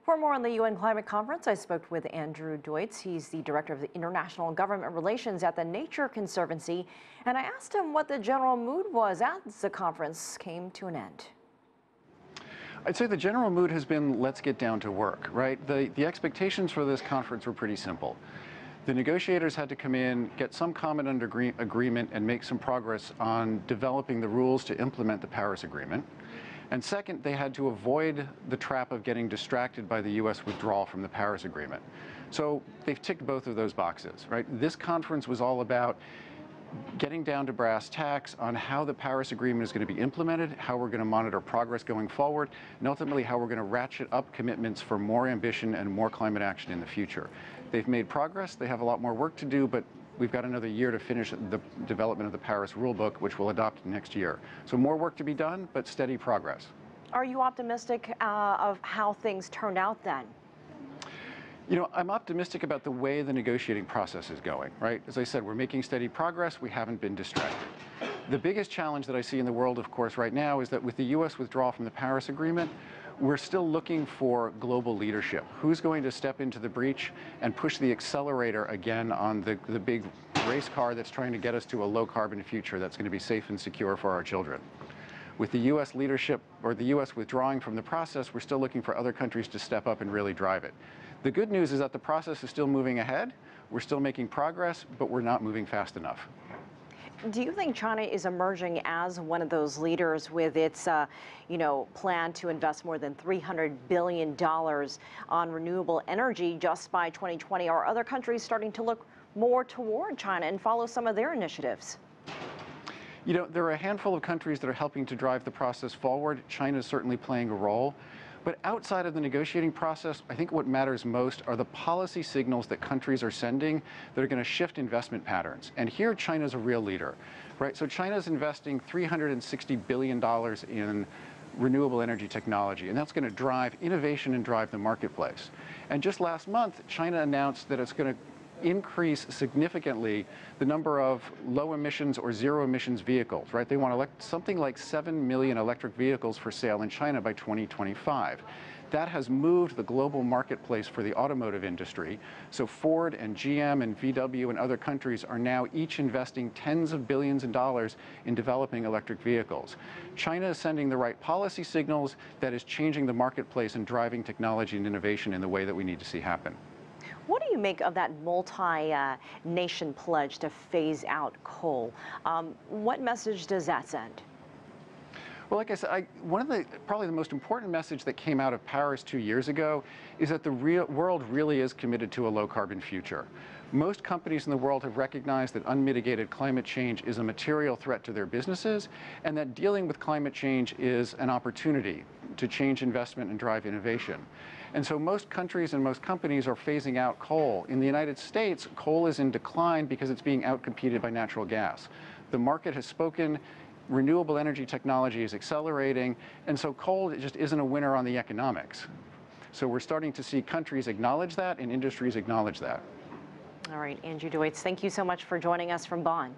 For more on the UN Climate Conference, I spoke with Andrew Deutz. He's the Director of the International Government Relations at the Nature Conservancy, and I asked him what the general mood was as the conference came to an end. I'd say the general mood has been, let's get down to work, right? The expectations for this conference were pretty simple. The negotiators had to come in, get some common agreement, and make some progress on developing the rules to implement the Paris Agreement. And second, they had to avoid the trap of getting distracted by the U.S. withdrawal from the Paris Agreement. So they've ticked both of those boxes, right? This conference was all about getting down to brass tacks on how the Paris Agreement is going to be implemented, how we're going to monitor progress going forward, and ultimately how we're going to ratchet up commitments for more ambition and more climate action in the future. They've made progress. They have a lot more work to do, but we've got another year to finish the development of the Paris rulebook, which we'll adopt next year. So more work to be done, but steady progress. Are you optimistic of how things turned out then? You know, I'm optimistic about the way the negotiating process is going, right? As I said, we're making steady progress. We haven't been distracted. The biggest challenge that I see in the world, of course, right now is that with the U.S. withdrawal from the Paris Agreement, we're still looking for global leadership. Who's going to step into the breach and push the accelerator again on the big race car that's trying to get us to a low-carbon future that's going to be safe and secure for our children? With the U.S. leadership, or the U.S. withdrawing from the process, we're still looking for other countries to step up and really drive it. The good news is that the process is still moving ahead. We're still making progress, but we're not moving fast enough. Do you think China is emerging as one of those leaders with its, plan to invest more than $300 billion on renewable energy just by 2020? Are other countries starting to look more toward China and follow some of their initiatives? You know, there are a handful of countries that are helping to drive the process forward. China is certainly playing a role. But outside of the negotiating process, I think what matters most are the policy signals that countries are sending that are going to shift investment patterns. And here, China's a real leader, right? So China's investing $360 billion in renewable energy technology, and that's going to drive innovation and drive the marketplace. And just last month, China announced that it's going to increase significantly the number of low emissions or zero emissions vehicles, right? They want something like 7 million electric vehicles for sale in China by 2025. That has moved the global marketplace for the automotive industry. So Ford and GM and VW and other countries are now each investing tens of billions of dollars in developing electric vehicles. China is sending the right policy signals that is changing the marketplace and driving technology and innovation in the way that we need to see happen. What do you make of that multi-nation pledge to phase out coal? What message does that send? Well, like I said, probably the most important message that came out of Paris 2 years ago is that the world really is committed to a low-carbon future. Most companies in the world have recognized that unmitigated climate change is a material threat to their businesses, and that dealing with climate change is an opportunity to change investment and drive innovation. And so most countries and most companies are phasing out coal. In the United States, coal is in decline because it's being outcompeted by natural gas. The market has spoken. Renewable energy technology is accelerating, and so coal just isn't a winner on the economics. So we're starting to see countries acknowledge that and industries acknowledge that. All right, Andrew Deutz, thank you so much for joining us from Bonn.